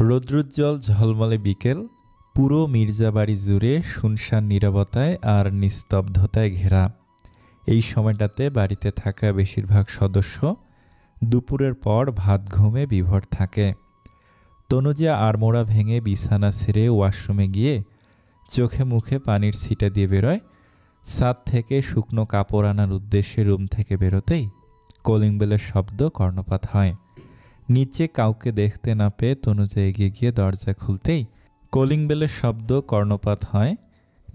রৌদ্রোজ্জ্বল ঝলমলে বিকেল, পুরো মির্জাবাড়ি জুড়ে শুনশান নীরবতায় আর নিস্তব্ধতায় ঘেরা। এই সময়টাতে বাড়িতে থাকা বেশিরভাগ সদস্য দুপুরের পর ভাত ঘুমে বিভোর থাকে। তনুজা আড়মোড়া ভেঙে বিছানা ছেড়ে ওয়াশরুমে গিয়ে চোখে মুখে পানির ছিটা দিয়ে বেরোয়। ছাদ থেকে শুকনো কাপড় আনার উদ্দেশ্যে রুম থেকে বেরোতেই কলিং বেলের শব্দ কর্ণপাত হয়। নিচে কাউকে দেখতে না পেয়ে তনুজা এগিয়ে গিয়ে দরজা খুলতেই কলিং বেলের শব্দ কর্ণপাত হয়।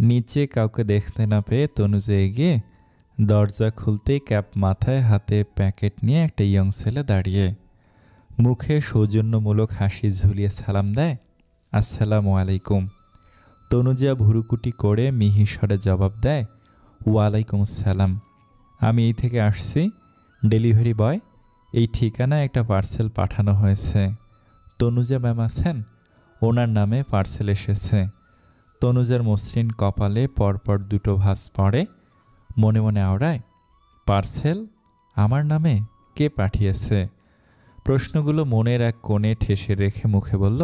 নিচে কাউকে দেখতে না পেয়ে তনুজা এগিয়ে দরজা খুলতেই ক্যাপ মাথায়, হাতে প্যাকেট নিয়ে একটা ইয়ং ছেলে দাঁড়িয়ে। মুখে সৌজন্যমূলক হাসি ঝুলিয়ে সালাম দেয়, আসসালামু আলাইকুম। তনুজা ভুরুকুটি করে মিহিস্বরে জবাব দেয়, ওয়ালাইকুম আসসালাম। আমি এই থেকে আসছি, ডেলিভারি বয়। এই ঠিকানায় একটা পার্সেল পাঠানো হয়েছে। তনুজা ম্যাম আছেন? ওনার নামে পার্সেল এসেছে। তনুজার মসৃণ কপালে পরপর দুটো ভাঁজ পড়ে। মনে মনে আওড়ায়, পার্সেল আমার নামে? কে পাঠিয়েছে? প্রশ্নগুলো মনের এক কোণে ঠেসে রেখে মুখে বলল,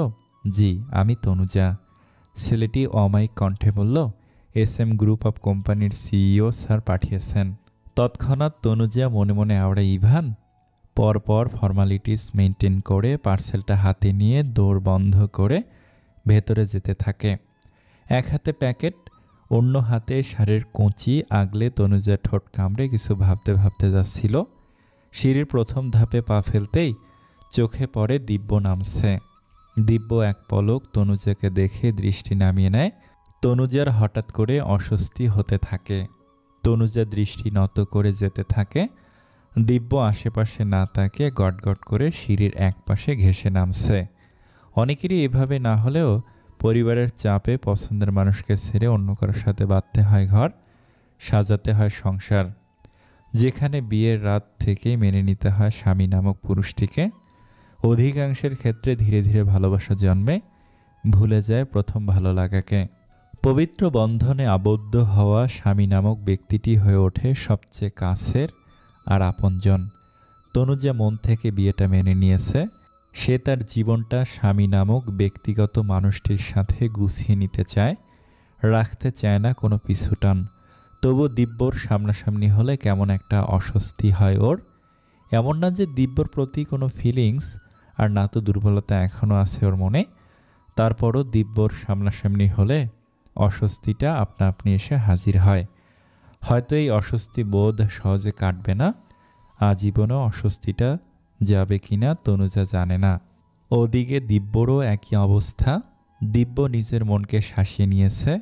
জি আমি তনুজা। ছেলেটি অমায়িক কণ্ঠে বলল, SM গ্রুপ অফ কোম্পানির CEO স্যার পাঠিয়েছেন। তৎক্ষণাৎ তনুজা মনে মনে আওড়ায়, ইভান। পরপর ফর্মালিটিস মেনটেন করে পার্সেলটা হাতে নিয়ে দৌড় বন্ধ করে ভেতরে যেতে থাকে। এক হাতে প্যাকেট, অন্য হাতে শাড়ির কোঁচি আগলে তনুজা ঠোঁট কামড়ে কিছু ভাবতে ভাবতে যাচ্ছিল। সিঁড়ির প্রথম ধাপে পা ফেলতেই চোখে পড়ে দিব্য নামছে। দিব্য এক পলক তনুজাকে দেখে দৃষ্টি নামিয়ে নেয়। তনুজার হঠাৎ করে অস্বস্তি হতে থাকে। তনুজা দৃষ্টি নত করে যেতে থাকে। দিব্য আশেপাশে না তাকিয়ে গটগট করে সিঁড়ির এক পাশে ঘেঁষে নামছে। অনেকেরই এভাবে না হলেও পরিবারের চাপে পছন্দের মানুষকে ছেড়ে অন্য কারোর সাথে বাঁধতে হয় ঘর, সাজাতে হয় সংসার, যেখানে বিয়ের রাত থেকেই মেনে নিতে হয় স্বামী নামক পুরুষটিকে। অধিকাংশের ক্ষেত্রে ধীরে ধীরে ভালোবাসা জন্মে, ভুলে যায় প্রথম ভালো লাগাকে। পবিত্র বন্ধনে আবদ্ধ হওয়া স্বামী নামক ব্যক্তিটি হয়ে ওঠে সবচেয়ে কাছের আর আপনজন। তনুজা মন থেকে বিয়েটা মেনে নিয়েছে। সে তার জীবনটা স্বামী নামক ব্যক্তিগত মানুষটির সাথে গুছিয়ে নিতে চায়, রাখতে চায় না কোনো পিছুটান। তবু দিব্যর সামনাসামনি হলে কেমন একটা অস্বস্তি হয় ওর। এমন না যে দিব্যর প্রতি কোনো ফিলিংস আর না তো দুর্বলতা এখনও আছে ওর মনে। তারপরও দিব্যর সামনাসামনি হলে অস্বস্তিটা আপনা আপনি এসে হাজির হয়। হয়তো এই অস্বস্তি বোধ সহজে কাটবে না, আজীবনও অস্বস্তিটা যাবে কিনা তনুজা জানে না। ওদিকে দিব্যরও একই অবস্থা। দিব্য নিজের মনকে শাসিয়ে নিয়েছে,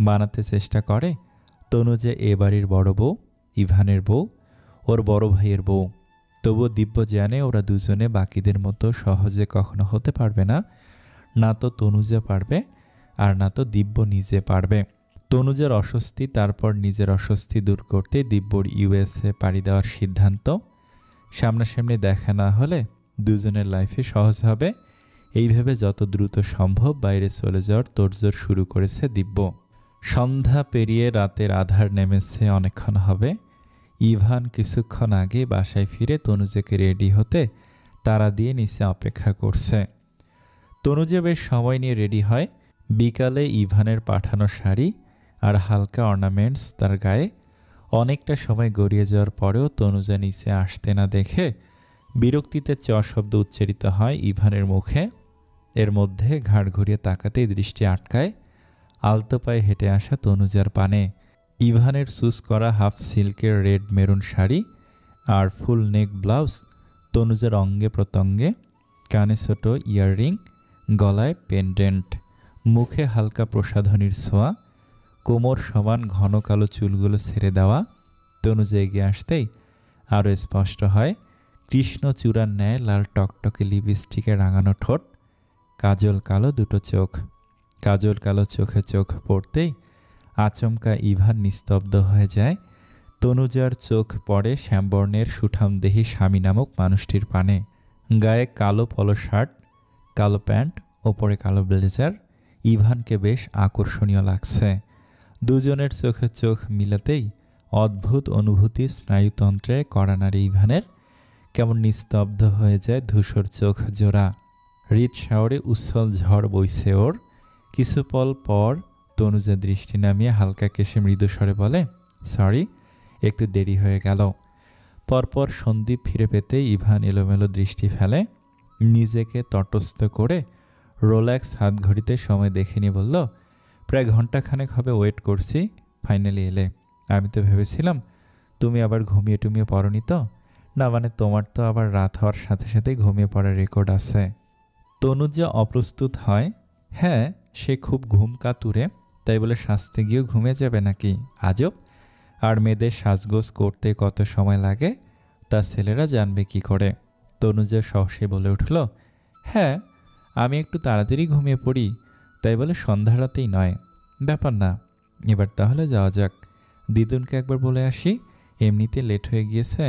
বানাতে চেষ্টা করে তনুজা এ বাড়ির বড় বউ, ইভানের বউ, ওর বড় ভাইয়ের বউ। তবুও দিব্য জানে ওরা দুজনে বাকিদের মতো সহজে কখনো হতে পারবে না। না তো তনুজা পারবে, আর না তো দিব্য নিজে পারবে। তনুজার অস্বস্তি, তারপর নিজের অস্বস্তি দূর করতে দিব্যর USA পাড়ি দেওয়ার সিদ্ধান্ত। সামনাসামনি দেখা না হলে দুজনের লাইফে সহজ হবে, এইভাবে যত দ্রুত সম্ভব বাইরে চলে যাওয়ার তোড়জোড় শুরু করেছে দিব্য। সন্ধ্যা পেরিয়ে রাতের আধার নেমেছে অনেকক্ষণ হবে। ইভান কিছুক্ষণ আগে বাসায় ফিরে তনুজাকে রেডি হতে তাড়া দিয়ে নিচে অপেক্ষা করছে। তনুজা বেশ সময় নিয়ে রেডি হয়। বিকালে ইভানের পাঠানো শাড়ি আর হালকা অর্নামেন্টস তার গায়ে। অনেকটা সময় গড়িয়ে যাওয়ার পরেও তনুজা নিচে আসতে না দেখে বিরক্তিতে চ শব্দ উচ্চারিত হয় ইভানের মুখে। এর মধ্যে ঘাড় ঘুরিয়ে তাকাতেই দৃষ্টি আটকায় আলতো পায়ে হেঁটে আসা তনুজার পানে। ইভানের চুজ করা হাফ সিল্কের রেড মেরুন শাড়ি আর ফুল নেক ব্লাউজ তনুজার অঙ্গে প্রত্যঙ্গে, কানে ছোট ইয়াররিং, গলায় পেন্ডেন্ট, মুখে হালকা প্রসাধনীর ছোঁয়া, কোমর সমান ঘন কালো চুলগুলো ছেড়ে দেওয়া। তনুজা এগিয়ে আসতেই আরও স্পষ্ট হয় কৃষ্ণচূড়ার ন্যায় লাল টকটকে লিপস্টিকে রাঙানো ঠোঁট, কাজল কালো দুটো চোখ। কাজল কালো চোখে চোখ পড়তেই আচমকা ইভান নিস্তব্ধ হয়ে যায়। তনুজার চোখ পড়ে শ্যামবর্ণের সুঠামদেহী স্বামী নামক মানুষটির পানে। গায়ে কালো পলো শার্ট, কালো প্যান্ট, ওপরে কালো ব্লেজার। ইভানকে বেশ আকর্ষণীয় লাগছে। দুজনের চোখে চোখ মিলাতেই অদ্ভুত অনুভূতি স্নায়ুতন্ত্রে কড়া নাড়ে ইভানের। কেমন নিস্তব্ধ হয়ে যায় ধূসর চোখ জোড়া। হৃদ শাওরে উচ্ছল ঝড় বইছে ওর। কিছু পল পর তনুজা দৃষ্টি নামিয়ে হালকা কেশে মৃদু স্বরে বলে, সরি, একটু দেরি হয়ে গেল। পরপর সন্দীপ ফিরে পেতে ইভান এলোমেলো দৃষ্টি ফেলে। নিজেকে তটস্থ করে রোল্যাক্স হাত ঘড়িতে সময় দেখে নিয়ে বলল, প্রায় ঘন্টাখানেক হবে ওয়েট করছি, ফাইনালি এলে। আমি তো ভেবেছিলাম তুমি আবার ঘুমিয়ে টুমিয়ে পড়নি তো। না মানে তোমার তো আবার রাত হওয়ার সাথে সাথেই ঘুমিয়ে পড়ার রেকর্ড আছে। তনুজা অপ্রস্তুত হয়। হ্যাঁ, সে খুব ঘুম কাতুরে, তাই বলে সাজতে গিয়েও ঘুমিয়ে যাবে নাকি? আজব। আর মেয়েদের সাজগোজ করতে কত সময় লাগে তা ছেলেরা জানবে কি করে? তনুজা সহসে বলে উঠল, হ্যাঁ, আমি একটু তাড়াতাড়ি ঘুমিয়ে পড়ি, তাই বলে সন্ধ্যা রাতেই নয়। ব্যাপার না, এবার তাহলে যাওয়া যাক। দিদুনকে একবার বলে আসি, এমনিতে লেট হয়ে গিয়েছে।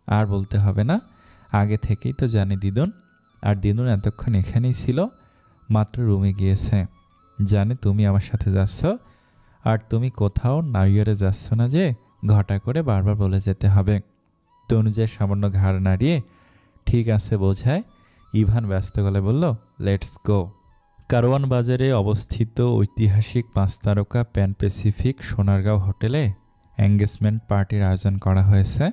আর বলতে হবে না, আগে থেকেই তো জানে দিদুন। আর দিদুন এতক্ষণ এখানেই ছিল, মাত্র রুমে গিয়েছে। জানে তুমি আমার সাথে যাচ্ছ, আর তুমি কোথাও নাইয়ারে যাচ্ছ না যে ঘটা করে বারবার বলে যেতে হবে। তনুজা সামান্য ঘাড় নাড়িয়ে ঠিক আছে বোঝায়। ইভান ব্যস্ত গলায় বলল, লেটস গো। কারওয়ান বাজারে অবস্থিত ঐতিহাসিক 5 তারকা প্যান প্যাসিফিক সোনারগাঁও হোটেলে এঙ্গেজমেন্ট পার্টির আয়োজন করা হয়েছে।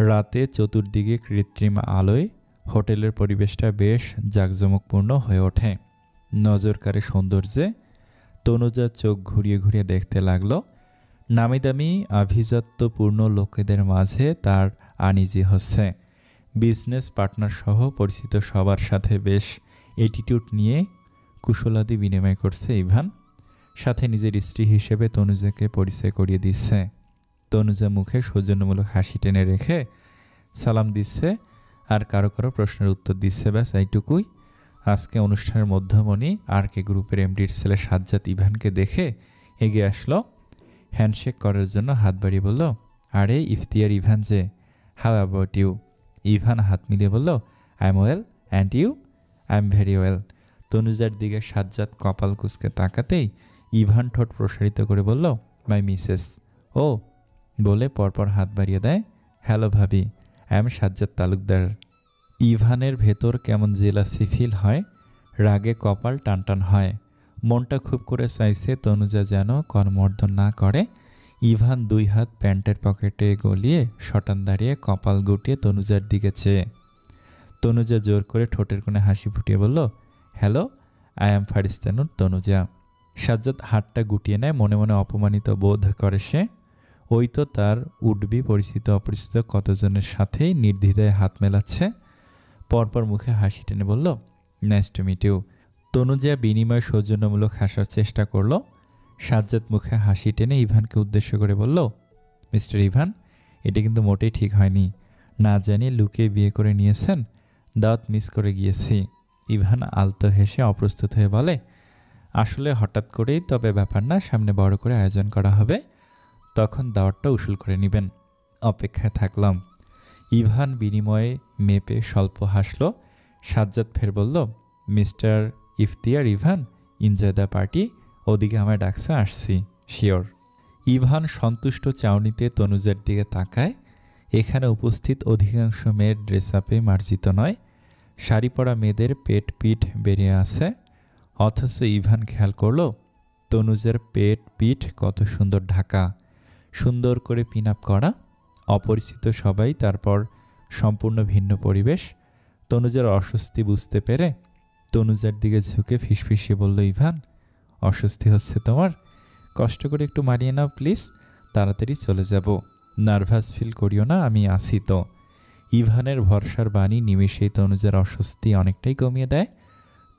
রাতে চতুর্দিকে কৃত্রিম আলোয় হোটেলের পরিবেশটা বেশ জাঁকজমকপূর্ণ হয়ে ওঠে। নজরকাড়ে সৌন্দর্যে তনুজা চোখ ঘুরিয়ে ঘুরিয়ে দেখতে লাগলো। নামিদামি আভিজাত্যপূর্ণ লোকেদের মাঝে তার আনিজি হচ্ছে। বিজনেস পার্টনার সহ পরিচিত সবার সাথে বেশ অ্যাটিটিউড নিয়ে কুশলাদি বিনিময় করছে ইভান। সাথে নিজের স্ত্রী হিসেবে তনুজাকে পরিচয় করিয়ে দিচ্ছে। তনুজা মুখে সৌজন্যমূলক হাসি টেনে রেখে সালাম দিচ্ছে আর কারো কারো প্রশ্নের উত্তর দিচ্ছে। ব্যাস এইটুকুই। আজকে অনুষ্ঠানের মধ্যমণি আর কে গ্রুপের এমডির ছেলে সাজ্জাদ ইভানকে দেখে এগিয়ে আসলো। হ্যান্ডশেক করার জন্য হাত বাড়িয়ে বলল, আরে ইফতিয়ার ইভান যে, হাউ অ্যাবাউট ইউ? ইভান হাত মিলিয়ে বলল, I am well, and you? I am very well. তনুজার দিকে সাজ্জাদ কপাল কুঁচকে তাকাতেই ইভান ঠোঁট প্রসারিত করে বলল, মাই মিসেস। ও বলে পরপর হাত বাড়িয়ে দেয়। হ্যালো ভাবি, আই এম সাজ্জাদ তালুকদার। ইভানের ভেতর কেমন জেলাসি ফিল হয়, রাগে কপাল টানটান হয়। মনটা খুব করে চাইছে তনুজা যেন করমর্দন না করে। ইভান 2 হাত প্যান্টের পকেটে গলিয়ে শটান দাঁড়িয়ে কপাল গুটিয়ে তনুজার দিকে চেয়ে। তনুজা জোর করে ঠোঁটের কোণে হাসি ফুটিয়ে বলল, hello, I am Faristanur Tanuja. Sajjad হাতটা গুটিয়ে নেয়, মনে মনে অপমানিত বোধ করে সে। ওই তো তার উডবি পরিচিত অপরিচিত কতজনের সাথেই নির্দ্বিধায় হাত মেলাচ্ছে। পরপর মুখে হাসি টেনে বলল, nice to meet you. Tanuja বিনিময় সৌজন্যমূলক হাসার চেষ্টা করল। সাজ্জাদ মুখে হাসি টেনে ইভানকে উদ্দেশ্য করে বলল, মিস্টার ইভান, এটা কিন্তু মোটেই ঠিক হয়নি। না জানি লুকিয়ে বিয়ে করে নিয়েছেন, দাওয়াত মিস করে গিয়েছি। ইভান আলতো হেসে অপ্রস্তুত হয়ে বলে, আসলে হঠাৎ করেই, তবে ব্যাপার না, সামনে বড় করে আয়োজন করা হবে, তখন দাওয়াতটা উসুল করে নেবেন। অপেক্ষায় থাকলাম। ইভান বিনিময়ে মেপে স্বল্প হাসল। সাজ্জাদ ফের বলল, mister Iftiar Ivan, enjoy the party. ওদিকে আমায় ডাকছে, আসছি, শিওর। ইভান সন্তুষ্ট চাউনিতে তনুজার দিকে তাকায়। এখানে উপস্থিত অধিকাংশ মেয়ের ড্রেস আপে মার্জিত নয়। শাড়ি পরা মেয়েদের পেট পিঠ বেরিয়ে আছে। অথচ ইভান খেয়াল করল তনুজার পেট পিঠ কত সুন্দর ঢাকা, সুন্দর করে পিন আপ করা। অপরিচিত সবাই, তারপর সম্পূর্ণ ভিন্ন পরিবেশ। তনুজার অস্বস্তি বুঝতে পেরে তনুজার দিকে ঝুঁকে ফিসফিসিয়ে বলল, ইভান, অস্বস্তি হচ্ছে তোমার? কষ্ট করে একটু মানিয়ে নাও প্লিজ, তাড়াতাড়ি চলে যাব। নার্ভাস ফিল করিও না, আমি আছি তো। ইভানের ভরসার বাণী নিমেষেই তনুজার অস্বস্তি অনেকটাই কমিয়ে দেয়।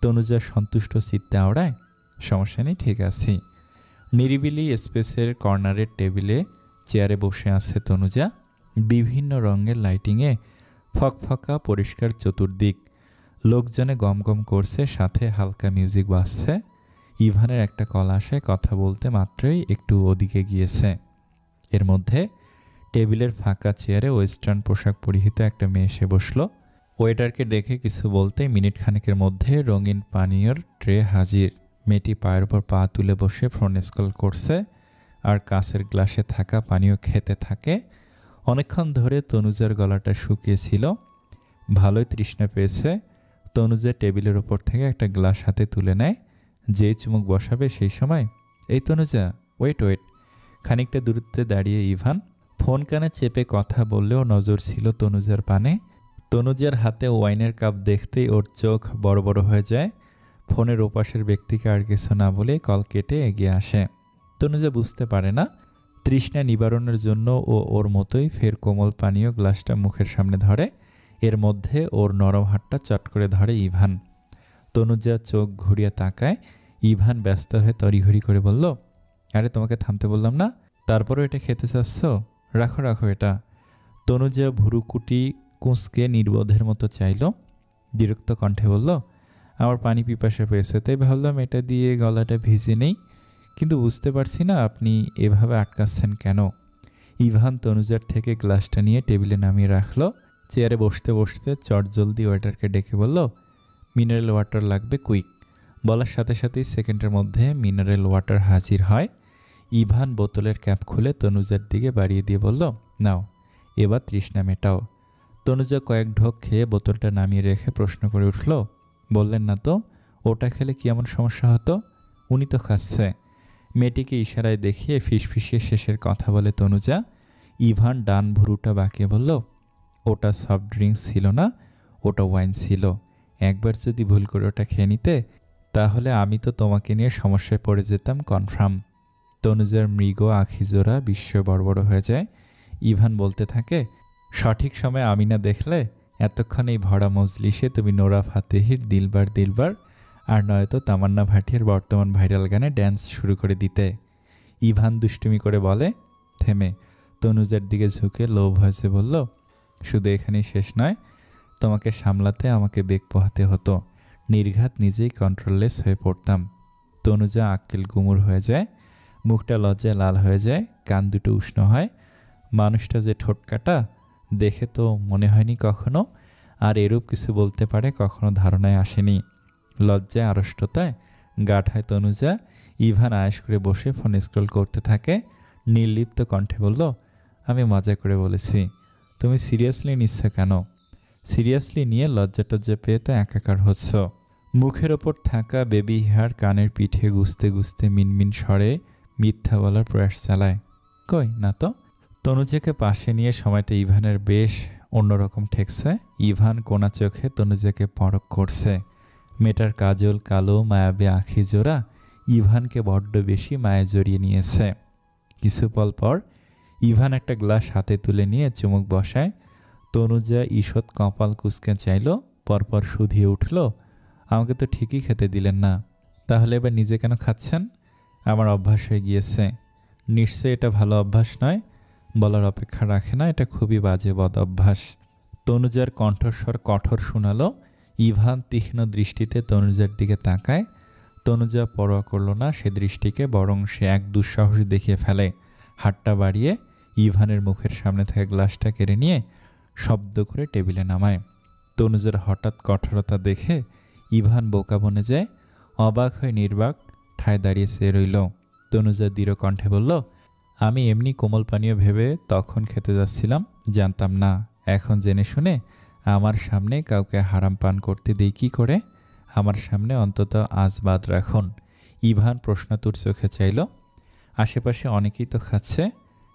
তনুজা সন্তুষ্ট চিত্তে আওড়ায়, সমস্যা নেই, ঠিক আছি। নিরিবিলি স্পেসের কর্নারের টেবিলে চেয়ারে বসে আছে তনুজা। বিভিন্ন রঙের লাইটিংয়ে ফকফকা পরিষ্কার চতুর্দিক। লোকজনে গমগম করছে, সাথে হালকা মিউজিক বাজছে। ইভানের একটা কল আসে, কথা বলতে মাত্রই একটু ওদিকে গিয়েছে। এর মধ্যে টেবিলের ফাঁকা চেয়ারে ওয়েস্টার্ন পোশাক পরিহিত একটা মেয়ে এসে বসল। ওয়েটারকে দেখে কিছু বলতে মিনিট খানেকের মধ্যে রঙিন পানীয়র ট্রে হাজির। মেয়েটি পায়ের ওপর পা তুলে বসে ফোন স্ক্রল করছে আর কাঁচের গ্লাসে থাকা পানীয় খেতে থাকে। অনেকক্ষণ ধরে তনুজার গলাটা শুকিয়েছিল, ভালোই তৃষ্ণা পেয়েছে। তনুজা টেবিলের ওপর থেকে একটা গ্লাস হাতে তুলে নেয়। যেই চুমুক বসাবে সেই সময়, এই তনুজা, ওয়েট ওয়েট। খানিকটা দূরত্বে দাঁড়িয়ে ইভান ফোন কানে চেপে কথা বললেও নজর ছিল তনুজার পানে। তনুজার হাতে ওয়াইনের কাপ দেখতেই ওর চোখ বড় বড় হয়ে যায়। ফোনের ওপাশের ব্যক্তিকে আর কিছু না বলে কল কেটে এগিয়ে আসে। তনুজা বুঝতে পারে না, তৃষ্ণা নিবারণের জন্য ও ওর মতোই ফের কোমল পানীয় গ্লাসটা মুখের সামনে ধরে। এর মধ্যে ওর নরম হাতটা চট করে ধরে ইভান। তনুজা চোখ ঘুরিয়ে তাকায়। ইভান ব্যস্ত হয়ে তড়িঘড়ি করে বলল, আরে তোমাকে থামতে বললাম না? তারপরও এটা খেতে চাচ্ছ? রাখো রাখো এটা। তনুজা ভুরুকুটি কুঁচকে নির্বোধের মতো চাইল। বিরক্ত কণ্ঠে বলল, আমার পানি পিপাসা পেয়েছে, তাই ভাবলাম এটা দিয়ে গলাটা ভিজে নেই, কিন্তু বুঝতে পারছি না আপনি এভাবে আটকাচ্ছেন কেন। ইভান তনুজার থেকে গ্লাসটা নিয়ে টেবিলে নামিয়ে রাখলো। চেয়ারে বসতে বসতে চটজলদি ওয়েটারকে ডেকে বলল, মিনারেল ওয়াটার লাগবে কুইক। বলার সাথে সাথেই সেকেন্ডের মধ্যে মিনারেল ওয়াটার হাজির হয়। ইভান বোতলের ক্যাপ খুলে তনুজার দিকে বাড়িয়ে দিয়ে বলল, নাও, এবার তৃষ্ণা মেটাও। তনুজা কয়েক ঢোক খেয়ে বোতলটা নামিয়ে রেখে প্রশ্ন করে উঠল, বললেন না তো ওটা খেলে কি এমন সমস্যা হতো? উনি তো খাচ্ছে। মেয়েটিকে ইশারায় দেখিয়ে ফিসফিসিয়ে শেষের কথা বলে তনুজা। ইভান ডান ভুরুটা বাঁকিয়ে বলল, ওটা সফট ড্রিঙ্কস ছিল না, ওটা ওয়াইন ছিল। একবার যদি ভুল করে ওটা খেয়ে নিতে, তাহলে আমি তো তোমাকে নিয়ে সমস্যায় পড়ে যেতাম কনফার্ম। তনুজার মৃগ আখিজোড়া বিস্ময়ে বড় বড় হয়ে যায়। ইভান বলতে থাকে, সঠিক সময় আমি না দেখলে এতক্ষণ এই ভরা মজলিসে তুমি নোরা ফাতেহির দিলবার দিলবার আর নয়তো তামান্না ভাটিয়ার বর্তমান ভাইরাল গানে ড্যান্স শুরু করে দিতে। ইভান দুষ্টুমি করে বলে, থেমে তনুজার দিকে ঝুঁকে লো ভয়েসে বলল, শুধু এখানেই শেষ নয়, তোমাকে সামলাতে আমাকে বেগ পোহাতে হতো। নির্ঘাত নিজেই কন্ট্রোললেস হয়ে পড়তাম। তনুজা আক্কেল গুমুর হয়ে যায়, মুখটা লজ্জায় লাল হয়ে যায়, কান দুটো উষ্ণ হয়। মানুষটা যে ঠোঁটকাটা, দেখে তো মনে হয়নি কখনো, আর এরূপ কিছু বলতে পারে কখনো ধারণায় আসেনি। লজ্জায় আড়ষ্টতায় গাঢ়ায় তনুজা। ইভান আয়েশ করে বসে ফোন স্ক্রল করতে থাকে। নির্লিপ্ত কণ্ঠে বলল, আমি মজা করে বলেছি, তুমি সিরিয়াসলি নিচ্ছ কেন? সিরিয়াসলি নিয়ে লজ্জা টজ্জা পেয়ে তো একাকার হচ্ছ। মুখের ওপর থাকা বেবি হেয়ার কানের পিঠে গুছতে গুছতে মিনমিন স্বরে মিথ্যা বলার প্রয়াস চালায়। কই না তো। তনুজাকে পাশে নিয়ে সময়টা ইভানের বেশ অন্যরকম ঠেকছে। ইভান কোনা চোখে তনুজাকে পরখ করছে। মেয়েটার কাজল কালো মায়াবী আখি জোড়া ইভানকে বড্ড বেশি মায়ে জড়িয়ে নিয়েছে। কিছু পল পর ইভান একটা গ্লাস হাতে তুলে নিয়ে চুমুক বসায়। তনুজা ঈষৎ কপাল কুঁচকে চাইল, পরপর শুধিয়ে উঠল, আমাকে তো ঠিকই খেতে দিলেন না, তাহলে এবার নিজে কেন খাচ্ছেন? আমার অভ্যাস হয়ে গিয়েছে। নিশ্চয়ই এটা ভালো অভ্যাস নয়, বলার অপেক্ষা রাখে না, এটা খুবই বাজে বদ অভ্যাস। তনুজার কণ্ঠস্বর কঠোর শোনালো। ইভান তীক্ষ্ণ দৃষ্টিতে তনুজার দিকে তাকায়। তনুজা পরোয়া করল না সে দৃষ্টিকে, বরং সে এক দুঃসাহস দেখিয়ে ফেলে। হাতটা বাড়িয়ে ইভানের মুখের সামনে থেকে গ্লাসটা কেড়ে নিয়ে শব্দ করে টেবিলে নামায়। তনুজার হঠাৎ কঠোরতা দেখে ইভান বোকা বনে যায়। অবাক হয়ে নির্বাক ঠায় দাঁড়িয়ে চেয়ে রইল। তনুজা দৃঢ় কণ্ঠে বলল, আমি এমনি কোমল পানীয় ভেবে তখন খেতে যাচ্ছিলাম, জানতাম না। এখন জেনে শুনে আমার সামনে কাউকে হারাম পান করতে দিই কি করে? আমার সামনে অন্তত আজ বাদ রাখুন। ইভান প্রশ্নাতুর চোখে চাইল। আশেপাশে অনেকেই তো খাচ্ছে,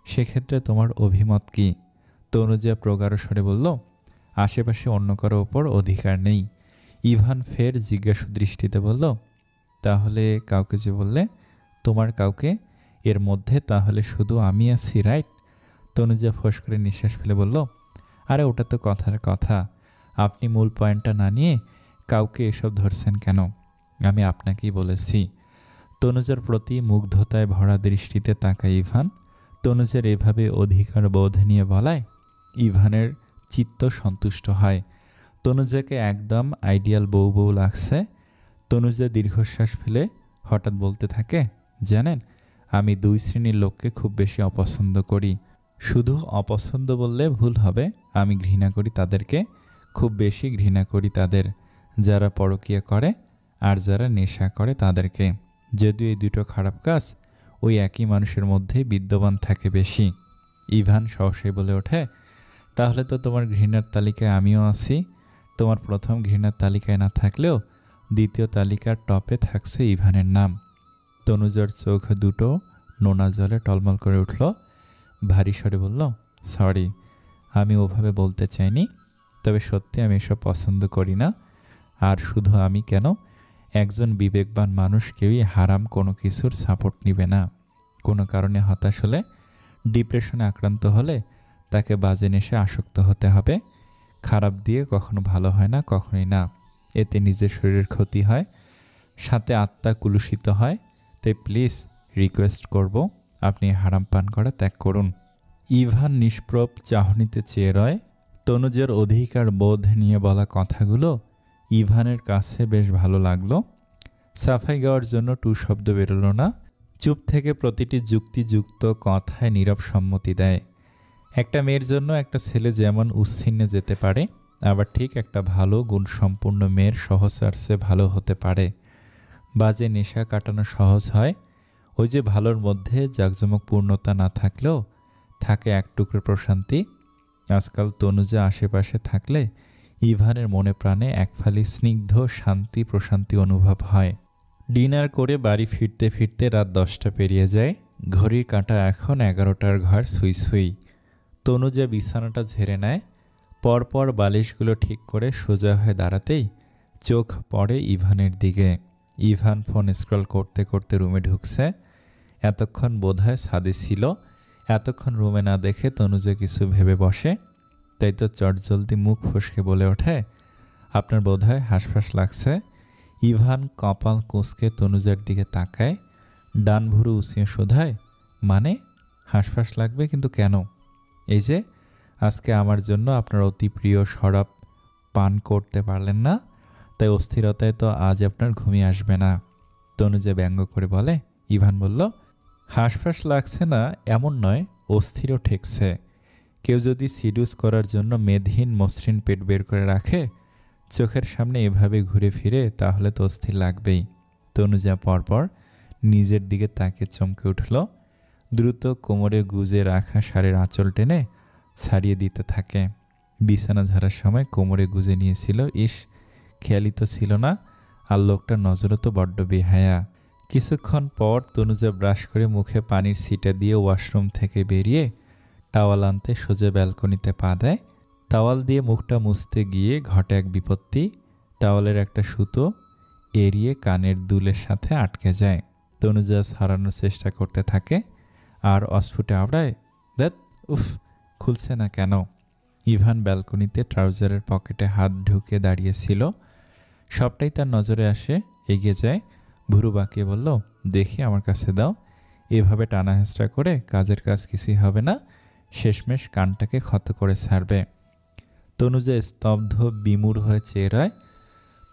সেক্ষেত্রে তোমার অভিমত কি? তনুজা প্রগাঢ় স্বরে বলল, আশেপাশে অন্য কারো ওপর অধিকার নেই। ইভান ফের জিজ্ঞাসু দৃষ্টিতে বলল, তাহলে কাউকে যে বললে, তোমার কাউকে, এর মধ্যে তাহলে শুধু আমি আছি, রাইট? তনুজা ফোঁস করে নিঃশ্বাস ফেলে বলল, আরে ওটা তো কথার কথা, আপনি মূল পয়েন্টটা না নিয়ে কাউকে এসব ধরছেন কেন? আমি আপনাকেই বলেছি। তনুজার প্রতি মুগ্ধতায় ভরা দৃষ্টিতে তাকায় ইভান। তনুজার এভাবে অধিকার বোধ নিয়ে বলায় ইভানের চিত্ত সন্তুষ্ট হয়। তনুজাকে একদম আইডিয়াল বউ বউ লাগছে। তনুজা দীর্ঘশ্বাস ফেলে হঠাৎ বলতে থাকে, জানেন, আমি দুই শ্রেণীর লোককে খুব বেশি অপছন্দ করি। শুধু অপছন্দ বললে ভুল হবে, আমি ঘৃণা করি তাদেরকে, খুব বেশি ঘৃণা করি তাদের, যারা পরকীয়া করে আর যারা নেশা করে তাদেরকে। যদিও এই দুটো খারাপ কাজ ওই একই মানুষের মধ্যেই বিদ্যমান থাকে বেশি। ইভান সহসাই বলে ওঠে, তাহলে তো তোমার ঘৃণার তালিকায় আমিও আছি। তোমার প্রথম ঘৃণার তালিকায় না থাকলেও দ্বিতীয় তালিকার টপে থাকছে ইভানের নাম। তনুজার চোখ দুটো নোনা জলে টলমল করে উঠল। ভারী স্বরে বলল, সরি, আমি ওভাবে বলতে চাইনি। তবে সত্যি আমি এসব পছন্দ করি না। আর শুধু আমি কেন, একজন বিবেকবান মানুষ কেউই হারাম কোনো কিছুর সাপোর্ট নিবে না। কোনো কারণে হতাশ হলে, ডিপ্রেশনে আক্রান্ত হলে তাকে বাজে নেশে আসক্ত হতে হবে। খারাপ দিয়ে কখনো ভালো হয় না, কখনোই না। এতে নিজের শরীরের ক্ষতি হয়, সাথে আত্মা কুলুষিত হয়। তাই প্লিজ রিকোয়েস্ট করব, আপনি হারাম পান করা ত্যাগ করুন। ইভান নিষ্প্রভ চাহনিতে চেয়ে রয়। তনুজের অধিকার বোধ নিয়ে বলা কথাগুলো ইভানের কাছে বেশ ভালো লাগলো। সাফাই গাওয়ার জন্য টু শব্দ বেরোলো না। চুপ থেকে প্রতিটি যুক্তিযুক্ত কথায় নীরব সম্মতি দেয়। একটা মেয়ের জন্য একটা ছেলে যেমন উচ্ছিন্নে যেতে পারে, আবার ঠিক একটা ভালো গুণসম্পন্ন মেয়ের সহচার্যে ভালো হতে পারে। বাজে নেশা কাটানো সহজ হয়। ওই যে ভালোর মধ্যে জাঁকজমক পূর্ণতা না থাকলেও থাকে এক টুকরো প্রশান্তি। আজকাল তনুজা আশেপাশে থাকলে ইভানের মনে প্রাণে এক ফালি স্নিগ্ধ শান্তি প্রশান্তি অনুভব হয়। ডিনার করে বাড়ি ফিরতে ফিরতে রাত 10টা পেরিয়ে যায়। ঘড়ির কাঁটা এখন 11টার ঘর সুই সুই। তনুজা বিছানাটা ঝেড়ে নেয়। পরপর বালিশগুলো ঠিক করে সোজা হয়ে দাঁড়াতেই চোখ পড়ে ইভানের দিকে। ইভান ফোন স্ক্রল করতে করতে রুমে ঢুকছে। এতক্ষণ বোধহয় ছাদে ছিল। এতক্ষণ রুমে না দেখে তনুজা কিছু ভেবে বসে। তাই তো চটজলদি মুখ ফসকে বলে ওঠে, আপনার বোধহয় হাঁসফাঁস লাগছে। ইভান কপাল কুঁচকে তনুজার দিকে তাকায়। ডান ভুরু উঁচিয়ে শোধায়, মানে হাঁসফাঁস লাগবে কিন্তু কেন? এই যে আজকে আমার জন্য আপনার অতি প্রিয় শরাব পান করতে পারলেন না, তাই অস্থিরতায় তো আজ আপনার ঘুমিয়ে আসবে না। তনুজা ব্যঙ্গ করে বলে। ইভান বলল, হাঁসফাঁস লাগছে না এমন নয়, অস্থিরও ঠেকছে। কেউ যদি সিডিউস করার জন্য মেদহীন মসৃণ পেট বের করে রাখে চোখের সামনে এভাবে ঘুরে ফিরে, তাহলে তো অস্থির লাগবেই। তনুজা পরপর নিজের দিকে তাকে চমকে উঠল। দ্রুত কোমরে গুজে রাখা শাড়ির আঁচল টেনে ছাড়িয়ে দিতে থাকে। বিছানা ঝাড়ার সময় কোমরে গুজে নিয়েছিল। ইস, খেয়ালই তো ছিল না। আর লোকটার নজরও তো বড্ড বেহায়া। কিছুক্ষণ পর তনুজা ব্রাশ করে মুখে পানির ছিটা দিয়ে ওয়াশরুম থেকে বেরিয়ে টাওয়াল আনতে সোজা ব্যালকনিতে পা দেয়। টাওয়াল দিয়ে মুখটা মুছতে গিয়ে ঘটে এক বিপত্তি। টাওয়ালের একটা সুতো এড়িয়ে কানের দুলের সাথে আটকে যায়। তনুজা ছাড়ানোর চেষ্টা করতে থাকে আর অস্ফুটে আওড়ায়, দ্যাট, উফ, খুলছে না কেন? ইভান ব্যালকনিতে ট্রাউজারের পকেটে হাত ঢুকে দাঁড়িয়েছিল। সবটাই তার নজরে আসে। এগিয়ে যায়, ভুরু বাঁকিয়ে বলল, দেখি আমার কাছে দাও। এভাবে টানা হেঁচড়া করে কাজের কাজ কিছুই হবে না, শেষমেশ কানটাকে ক্ষত করে ছাড়বে। তনুজা স্তব্ধ বিমূঢ় হয়ে চেয়ে রয়।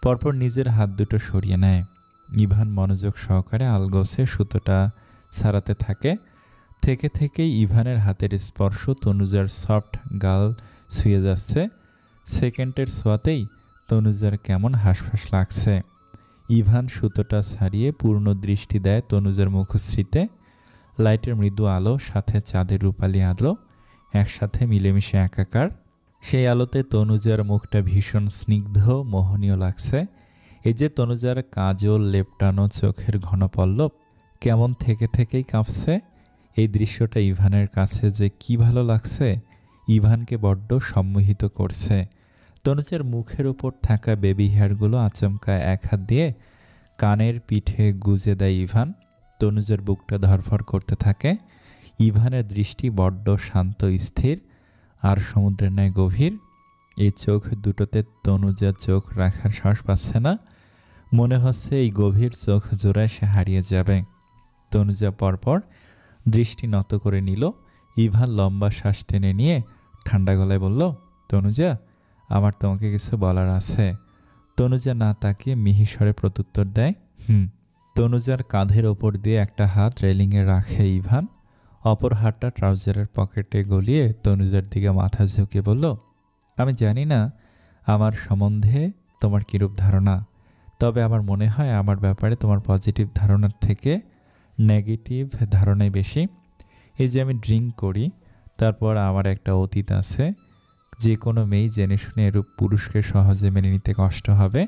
পরপর নিজের হাত দুটো সরিয়ে নেয়। ইভান মনোযোগ সহকারে আলগোছে সুতোটা ছাড়াতে থাকে। থেকে থেকেই ইভানের হাতের স্পর্শ তনুজার সফট গাল ছুঁয়ে যাচ্ছে। সেকেন্ডের ছোঁয়াতেই তনুজার কেমন হাঁসফাঁস লাগছে। ইভান সুতোটা ছাড়িয়ে পূর্ণ দৃষ্টি দেয় তনুজার মুখশ্রীতে। লাইটের মৃদু আলো সাথে চাঁদের রূপালি আলো একসাথে মিলেমিশে একাকার। সেই আলোতে তনুজার মুখটা ভীষণ স্নিগ্ধ মোহনীয় লাগছে। এই যে তনুজার কাজল লেপটানো চোখের ঘন পল্লব কেমন থেকে থেকেই কাঁপছে। এই দৃশ্যটা ইভানের কাছে যে কি ভালো লাগছে, ইভানকে বড্ড সম্মোহিত করছে। তনুজার মুখের উপর থাকা বেবি হেয়ারগুলো আচমকা এক হাত দিয়ে কানের পিঠে গুজে দেয় ইভান। তনুজার বুকটা ধরফর করতে থাকে। ইভানের দৃষ্টি বড্ড শান্ত স্থির আর সমুদ্রের ন্যায় গভীর। এই চোখ দুটোতে তনুজা চোখ রাখার সাহস পাচ্ছে না। মনে হচ্ছে এই গভীর চোখ জোড়ায় সে হারিয়ে যাবে। তনুজা পরপর দৃষ্টি নত করে নিল। ইভান লম্বা শ্বাস টেনে নিয়ে ঠান্ডা গলায় বলল, তনুজা, আমার তোমাকে কিছু বলার আছে। তনুজা না তাকিয়ে মিহিস্বরে প্রত্যুত্তর দেয়, তনুজার কাঁধের ওপর দিয়ে একটা হাত রেলিংয়ে রাখে ইভান। অপর হাতটা ট্রাউজারের পকেটে গলিয়ে তনুজার দিকে মাথা ঝুঁকে বলল, আমি জানি না আমার সম্বন্ধে তোমার কিরূপ ধারণা, তবে আমার মনে হয় আমার ব্যাপারে তোমার পজিটিভ ধারণার থেকে নেগেটিভ ধারণাই বেশি। এই যে আমি ড্রিঙ্ক করি, তারপর আমার একটা অতীত আছে, যে কোনো মেয়েই জেনে শুনে এরূপ পুরুষকে সহজে মেনে নিতে কষ্ট হবে।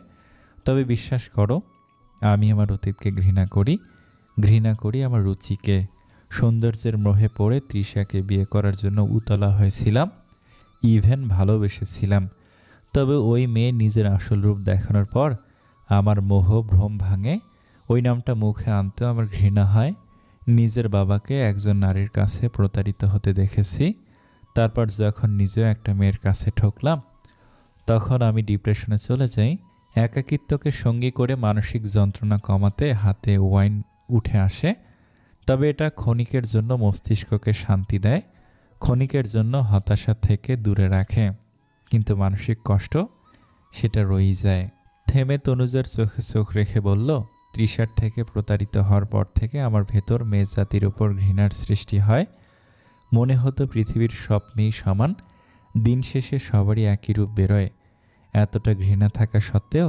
তবে বিশ্বাস করো, আমি আমার অতীতকে ঘৃণা করি আমার রুচিকে। সৌন্দর্যের মোহে পড়ে তৃষাকে বিয়ে করার জন্য উতলা হয়েছিলাম, ইভেন ভালোবেসেছিলাম। তবে ওই মেয়ে নিজের আসল রূপ দেখানোর পর আমার মোহ ভ্রম ভাঙে। ওই নামটা মুখে আনতেও আমার ঘৃণা হয়। নিজের বাবাকে একজন নারীর কাছে প্রতারিত হতে দেখেছি। তারপর যখন নিজেও একটা মেয়ের কাছে ঠকলাম, তখন আমি ডিপ্রেশনে চলে যাই। একাকিত্বকে সঙ্গী করে মানসিক যন্ত্রণা কমাতে হাতে ওয়াইন উঠে আসে। তবে এটা ক্ষণিকের জন্য মস্তিষ্ককে শান্তি দেয়, ক্ষণিকের জন্য হতাশা থেকে দূরে রাখে, কিন্তু মানসিক কষ্ট সেটা রয়েই যায়। থেমে তনুজার চোখে চোখ রেখে বলল, তৃষার থেকে প্রতারিত হওয়ার পর থেকে আমার ভেতর মেয়ে জাতির উপর ঘৃণার সৃষ্টি হয়। মনে হতো পৃথিবীর সব মেয়ে সমান, দিন শেষে সবারই একই রূপ বেরোয়। এতটা ঘৃণা থাকা সত্ত্বেও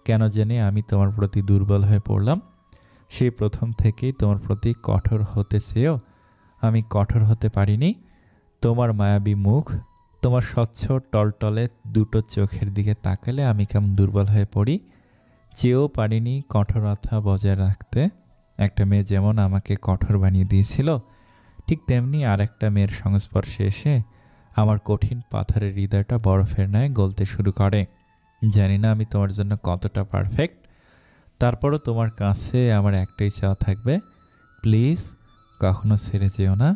কেন জানি আমি তোমার প্রতি দুর্বল হয়ে পড়লাম। সেই প্রথম থেকেই তোমার প্রতি কঠোর হতে চেয়েও আমি কঠোর হতে পারিনি। তোমার মায়াবী মুখ, তোমার স্বচ্ছ টলটলে দুটো চোখের দিকে তাকালে আমি কেমন দুর্বল হয়ে পড়ি। চেয়েও পারিনি কঠোরতা বজায় রাখতে। একটা মেয়ে যেমন আমাকে কঠোর বানিয়ে দিয়েছিল, ঠিক তেমনি আর একটা মেয়ের সংস্পর্শে এসে আমার কঠিন পাথরের হৃদয়টা বরফের ন্যায় গলতে শুরু করে। জানি না আমি তোমার জন্য কতটা পারফেক্ট, তারপরও তোমার কাছে আমার একটাই চাওয়া থাকবে, প্লিজ কখনো ছেড়ে যেও না,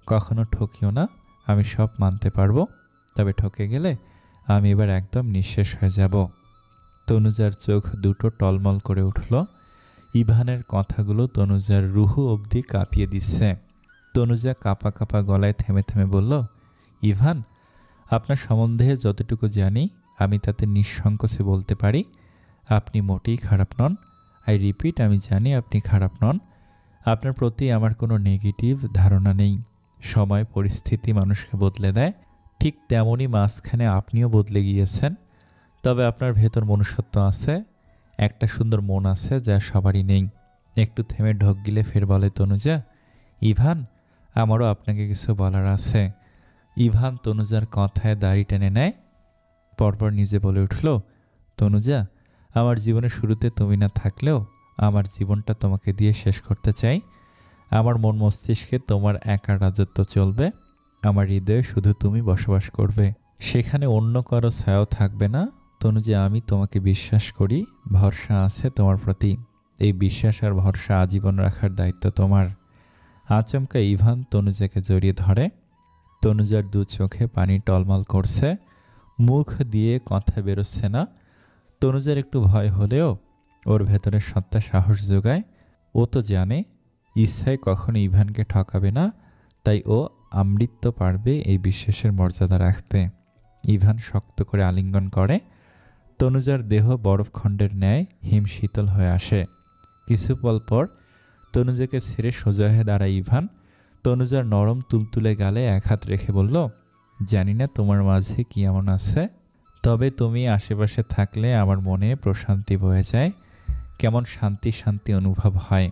কখনো ঠকিও না। আমি সব মানতে পারবো, তবে ঠকে গেলে আমি এবার একদম নিঃশেষ হয়ে যাব। তনুজার চোখ দুটো টলমল করে উঠল। ইভানের কথাগুলো তনুজার রুহু অবধি কাঁপিয়ে দিচ্ছে। তনুজা কাঁপা কাঁপা গলায় থেমে থেমে বলল, ইভান, আপনার সম্বন্ধে যতটুকু জানি আমি তাতে নিঃসংকোচে বলতে পারি, আপনি মোটেই খারাপ নন। আই রিপিট, আমি জানি আপনি খারাপ নন। আপনার প্রতি আমার কোনো নেগেটিভ ধারণা নেই। সময় পরিস্থিতি মানুষকে বদলে দেয়, ঠিক তেমনই মাঝখানে আপনিও বদলে গিয়েছেন। তবে আপনার ভেতর মনুষ্যত্ব আছে, একটা সুন্দর মন আছে যা সবারই নেই। একটু থেমে ঢোক গিলে ফের বলে তনুজা, ইভান, আমারও আপনাকে কিছু বলার আছে। ইভান তনুজার কথায় দাড়ি টেনে নেয়, পরপর নিজে বলে উঠল, তনুজা, আমার জীবনের শুরুতে তুমি না থাকলেও আমার জীবনটা তোমাকে দিয়ে শেষ করতে চাই। আমার মন মস্তিষ্কে তোমার একা রাজত্ব চলবে। আমার হৃদয়ে শুধু তুমি বসবাস করবে, সেখানে অন্য কারো ছায়াও থাকবে না। তনুজা, আমি তোমাকে বিশ্বাস করি, ভরসা আছে তোমার প্রতি। এই বিশ্বাস আর ভরসা আজীবন রাখার দায়িত্ব তোমার। আচমকা ইভান তনুজাকে জড়িয়ে ধরে। তনুজার দু চোখে পানি টলমল করছে, মুখ দিয়ে কথা বেরোচ্ছে না। তনুজার একটু ভয় হলেও ওর ভেতরের সত্তা সাহস যোগায়। ও তো জানে ইচ্ছায় কখনো ইভানকে ঠকাবে না, তাই ও আমৃত্য পারবে এই বিশ্বাসের মর্যাদা রাখতে। ইভান শক্ত করে আলিঙ্গন করে। তনুজার দেহ বরফখণ্ডের ন্যায় হিমশীতল হয়ে আসে। কিছু পল পর তনুজাকে ছেড়ে সোজা হয়ে দাঁড়ায় ইভান। তনুজার নরম তুলতুলে গালে এক হাত রেখে বলল, জানি না তোমার মাঝে কি এমন আছে, তবে তুমি আশেপাশে থাকলে আমার মনে প্রশান্তি বয়ে যায়, কেমন শান্তি শান্তি অনুভব হয়।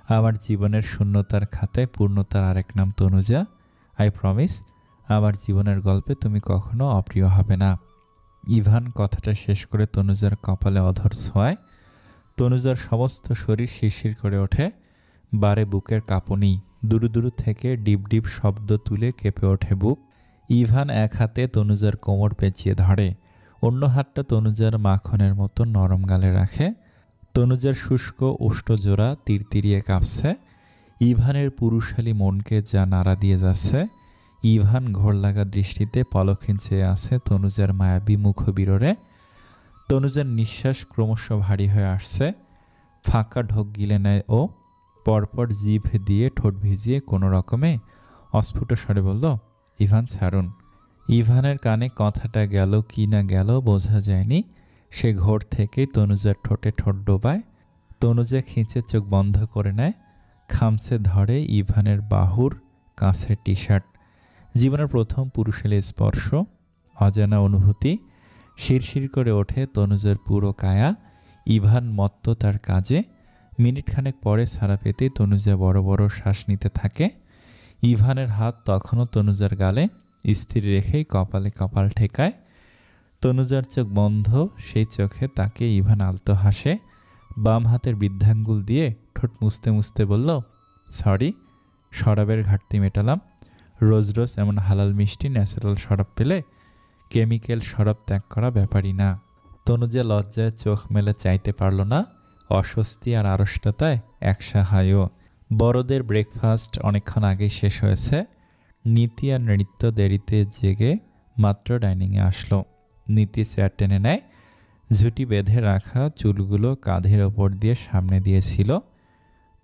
আমার জীবনের শূন্যতার খাতায় পূর্ণতার আরেক নাম তনুজা। আই প্রমিস, আমার জীবনের গল্পে তুমি কখনো অপ্রিয় হবে না। ইভান কথাটা শেষ করে তনুজার কপালে অধর ছোঁয়ায়। তনুজার সমস্ত শরীর শিরশির করে ওঠে, বারে বুকের কাঁপুনি, দূর দূর থেকে ডিপ ডিপ শব্দ তুলে কেঁপে ওঠে বুক। ইভান এক হাতে তনুজার কোমর পেঁচিয়ে ধরে, অন্য হাতটা তনুজার মাখনের মতো নরম গালে রাখে। তনুজার শুষ্ক ওষ্ঠজোড়া তিরতিরিয়ে কাঁপছে। ইভানের পুরুষালী মনকে যা নাড়া দিয়ে যাচ্ছে। ইভান ঘোর লাগা দৃষ্টিতে পলক্ষীন চেয়ে আছে তনুজার মায়াবী মুখবিররে। তনুজার নিঃশ্বাস ক্রমশ ভারী হয়ে আসছে। ফাঁকা ঢোক গিলে নেয় ও, পরপর জিভ দিয়ে ঠোঁট ভিজিয়ে কোনো রকমে অস্ফুট স্বরে বলল, ইভান ছাড়ুন। ইভানের কানে কথাটা গেল কি না গেল বোঝা যায়নি। সে ঘোর থেকেই তনুজার ঠোঁটে ঠোঁট ডোবায়। তনুজা খিঁচে চোখ বন্ধ করে নেয়, খামছে ধরে ইভানের বাহুর কাছের টি শার্ট। জীবনের প্রথম পুরুষালী স্পর্শ, অজানা অনুভূতি। শিরশির করে ওঠে তনুজার পুরো কায়া। ইভান মত্ত তার কাজে। মিনিটখানেক পরে ছাড়া পেতে তনুজা বড় বড় শ্বাস নিতে থাকে। ইভানের হাত তখনও তনুজার গালে, স্থির রেখেই কপালে কপাল ঠেকায়। তনুজার চোখ বন্ধ, সেই চোখে তাকে ইভান আলতো হাসে। বাম হাতের বৃদ্ধাঙ্গুল দিয়ে ঠোঁট মুছতে মুছতে বলল, সরি, শরাবের ঘাটতি মেটালাম। রোজ রোজ এমন হালাল মিষ্টি ন্যাচারাল শরাব পেলে কেমিক্যাল শরাব ত্যাগ করা ব্যাপারই না। তনুজা লজ্জায় চোখ মেলে চাইতে পারল না। অস্বস্তি আর আড়ষ্টতায় একসাহায়ও। বড়দের ব্রেকফাস্ট অনেকক্ষণ আগেই শেষ হয়েছে। নীতি আর নৃত্য দেরিতে জেগে মাত্র ডাইনিংয়ে আসলো। নীতি চেয়ার টেনে নেয়। ঝুঁটি বেঁধে রাখা চুলগুলো কাঁধের ওপর দিয়ে সামনে দিয়েছিল।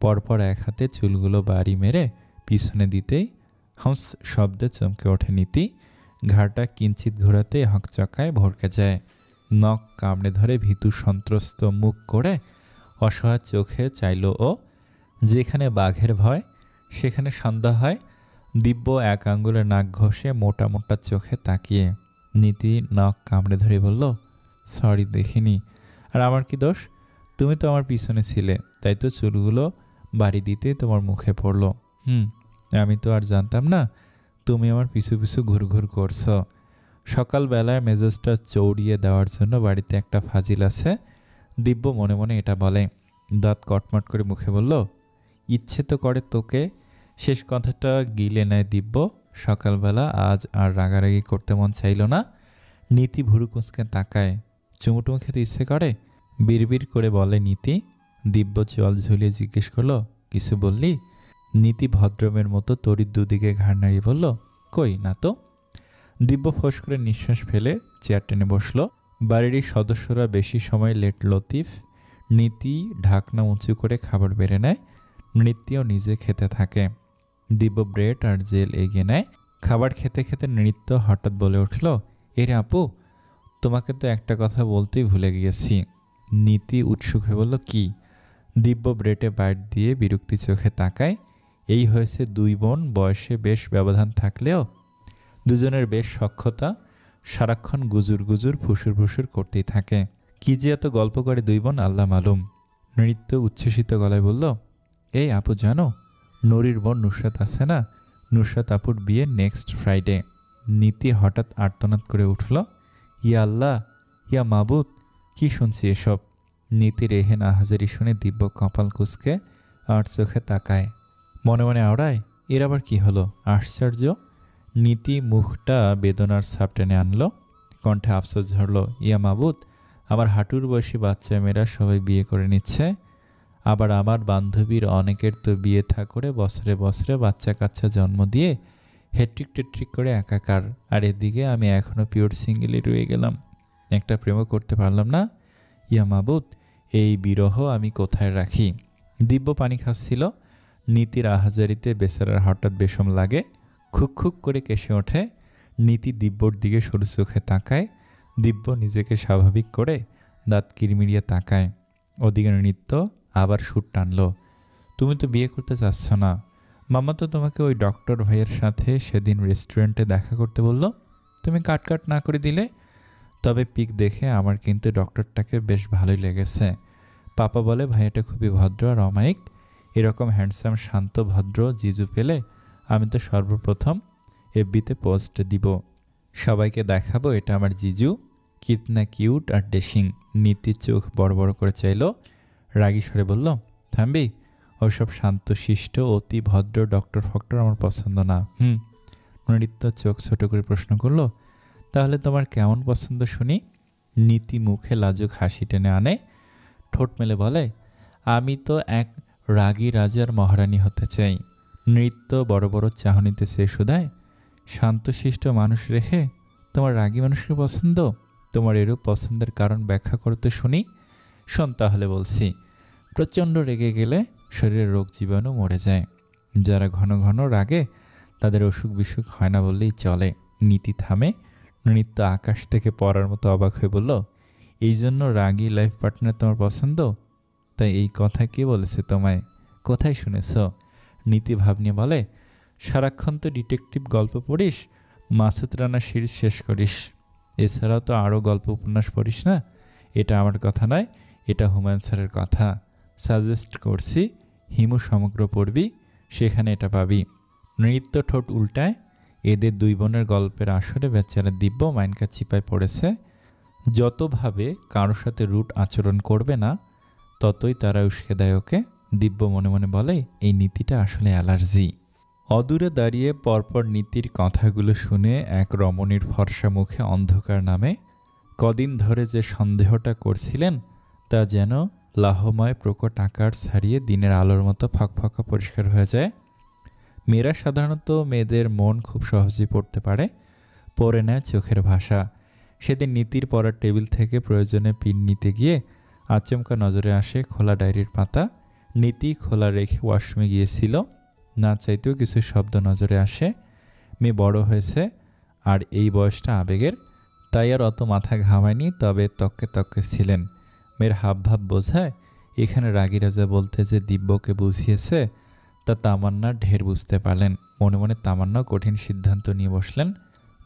পরপর এক হাতে চুলগুলো বাড়ি মেরে পিছনে দিতেই হাউস শব্দে চমকে ওঠে নীতি। ঘাড়টা কিঞ্চিত ঘোরাতে হকচকায় ভরকে যায়। নখ কামড়ে ধরে ভীতু সন্ত্রস্ত মুখ করে অসহায় চোখে চাইল ও। যেখানে বাঘের ভয় সেখানে সন্ধ্যা হয়। দিব্য এক আঙ্গুলে নাক ঘষে মোটা মোটা চোখে তাকিয়ে নীতি নখ কামড়ে ধরে বলল, সরি, দেখিনি। আর আমার কি দোষ? তুমি তো আমার পিছনে ছিলে, তাই তো চুলগুলো বাড়ি দিতে তোমার মুখে পড়ল। আমি তো আর জানতাম না তুমি আমার পিছু পিছু ঘুরঘুর করছ। সকালবেলায় মেজাজটা চৌড়িয়ে দেওয়ার জন্য বাড়িতে একটা ফাজিল আছে। দিব্য মনে মনে এটা বলে। দাঁত কটমট করে মুখে বলল, ইচ্ছে তো করে তোকে। শেষ কথাটা গিলে নেয় দিব্য। সকালবেলা আজ আর রাগারাগি করতে মন চাইল না। নীতি ভুরু কুঁচকে তাকায়। চুমুটুমু খেতে ইচ্ছে করে? বিড়বিড় করে বলে নীতি। দিব্য জল ঝুলিয়ে জিজ্ঞেস করলো, কিছু বললি? নীতি ভদ্রমের মতো তরির দুদিকে ঘাড় নাড়িয়ে বলল, কই না তো। দিব্য ফোঁস করে নিঃশ্বাস ফেলে চেয়ার টেনে বসল। বাড়ির সদস্যরা বেশি সময় লেট লতিফ। নীতি ঢাকনা উঁচু করে খাবার বেড়ে নেয়। নৃত্যও নিজে খেতে থাকে। দিব্য ব্রেড আর জেল এগিয়ে নেয়। খাবার খেতে খেতে নৃত্য হঠাৎ বলে উঠল, এরে আপু, তোমাকে তো একটা কথা বলতেই ভুলে গিয়েছি। নীতি উৎসুক হয়ে বলল, কি? দিব্য ব্রেডে বাইট দিয়ে বিরক্তি চোখে তাকায়। এই হয়েছে দুই বোন, বয়সে বেশ ব্যবধান থাকলেও দুজনের বেশ সখ্যতা। সারাক্ষণ গুজুর গুজুর ফুসুর ফুসুর করতেই থাকে। কি যে এত গল্প করে দুই বোন আল্লাহ মালুম। নৃত্য উচ্ছ্বসিত গলায় বলল, এই আপু জানো, নরির বোন নুসরাত আছে না, নুসরাত আপুর বিয়ে নেক্সট ফ্রাইডে। নীতি হঠাৎ আর্তনাদ করে উঠল, ইয়া আল্লাহ, ইয়া মাবুদ, কি শুনছি এসব? নীতির এহেন আহাজারি শুনে দিব্য কপাল কুঁচকে আর চোখে তাকায়। মনে মনে আওড়ায়, এর আবার কি হলো? আশ্চর্য। নীতি মুখটা বেদনার ছাপ টেনে আনলো। কণ্ঠে আফসোস ঝরল, ইয়া মাবুদ, আমার হাঁটুর বয়সী বাচ্চা মেয়েরা সবাই বিয়ে করে নিচ্ছে। আবার আমার বান্ধবীর অনেকের তো বিয়ে থা করে বছরে বছরে বাচ্চা কাচ্চা জন্ম দিয়ে হেট্রিক টেট্রিক করে একাকার। আর এদিকে আমি এখনও পিওর সিঙ্গেলই রয়ে গেলাম, একটা প্রেমও করতে পারলাম না। ইয়া মাবুদ, এই বিরহ আমি কোথায় রাখি? দিব্য পানি খাচ্ছিল। নীতির আহাজারিতে বেচারার হঠাৎ বিষম লাগে। খুক খুক করে কেসে ওঠে। নীতি দিব্যর দিকে সরু চোখে তাকায়। দিব্য নিজেকে স্বাভাবিক করে দাঁত কিরমিরিয়ে তাকায়। ওদিকে নৃত্য আবার সুর টানল, তুমি তো বিয়ে করতে চাচ্ছ না। মামা তো তোমাকে ওই ডক্টর ভাইয়ের সাথে সেদিন রেস্টুরেন্টে দেখা করতে বলল, তুমি কাট না করে দিলে। তবে পিক দেখে আমার কিন্তু ডক্টরটাকে বেশ ভালোই লেগেছে। পাপা বলে ভাইয়াটা খুবই ভদ্র আর অমায়িক। এরকম হ্যান্ডসাম শান্ত ভদ্র জিজু পেলে আমি তো সর্বপ্রথম এফবিতে পোস্ট দিব, সবাইকে দেখাবো এটা আমার জিজু, কিতনা কিউট আর ডেশিং। নীতির চোখ বড় বড় করে চাইল। রাগী স্বরে বলল, থামবি? ওইসব শান্তশিষ্ট অতি ভদ্র ডক্টর ফক্টর আমার পছন্দ না। নৃত্য চোখ ছোট করে প্রশ্ন করলো, তাহলে তোমার কেমন পছন্দ শুনি? নীতি মুখে লাজুক হাসি টেনে আনে। ঠোঁট মেলে বলে, আমি তো এক রাগী রাজার মহারানী হতে চাই। নৃত্য বড় বড় চাহনিতে সে শুধায়, শান্তশিষ্ট মানুষ রেখে তোমার রাগী মানুষকে পছন্দ? তোমার এরূপ পছন্দের কারণ ব্যাখ্যা করতে শুনি। শোন তাহলে বলছি, প্রচণ্ড রেগে গেলে শরীরের রোগ জীবাণু মরে যায়। যারা ঘন ঘন রাগে তাদের অসুখ বিসুখ হয় না বললেই চলে। নীতি থামে। নৃত্য আকাশ থেকে পড়ার মতো অবাক হয়ে বলল, এই জন্য রাগী লাইফ পার্টনার তোমার পছন্দ? তাই এই কথা কে বলেছে তোমায়? কোথায় শুনেছ? নীতি ভাব নিয়ে বলে, সারাক্ষণ তো ডিটেকটিভ গল্প পড়িস, মাসুদ রানা সিরিজ শেষ করিস, এছাড়াও তো আরও গল্প উপন্যাস পড়িস না? এটা আমার কথা নয়, এটা হুমায়ুন স্যারের কথা। সাজেস্ট করছি হিমু সমগ্র পড়বি, সেখানে এটা পাবি। নৃত্য ঠোঁট উল্টায়। এদের দুই বোনের গল্পের আসরে বেচারা দিব্য মাইনকা চিপায় পড়েছে। যতভাবে কারোর সাথে রুট আচরণ করবে না, ততই তারা উস্কে দেয় ওকে। দিব্য মনে মনে বলে, এই নীতিটা আসলে অ্যালার্জি। অদূরে দাঁড়িয়ে পরপর নীতির কথাগুলো শুনে এক রমণীর ফর্সা মুখে অন্ধকার নামে। কদিন ধরে যে সন্দেহটা করছিলেন তা যেন লাহময় প্রকট আকার ছাড়িয়ে দিনের আলোর মতো ফকফকা পরিষ্কার হয়ে যায়। মেয়েরা সাধারণত মেয়েদের মন খুব সহজেই পড়তে পারে, পড়ে নেয় চোখের ভাষা। সেদিন নীতির পড়ার টেবিল থেকে প্রয়োজনে পিন নিতে গিয়ে আচমকা নজরে আসে খোলা ডায়েরির পাতা। নীতি খোলা রেখে ওয়াশরুমে গিয়েছিল। না চাইতেও কিছু শব্দ নজরে আসে। মেয়ে বড় হয়েছে আর এই বয়সটা আবেগের, তাই আর অত মাথা ঘামায়নি, তবে তককে তককে ছিলেন। মেয়ের হাবভাব বোঝায় এখানে রাগী রাজা বলতে যে দিব্যকে বুঝিয়েছে তা তামান্না ঢের বুঝতে পারলেন। মনে মনে তামান্নাও কঠিন সিদ্ধান্ত নিয়ে বসলেন।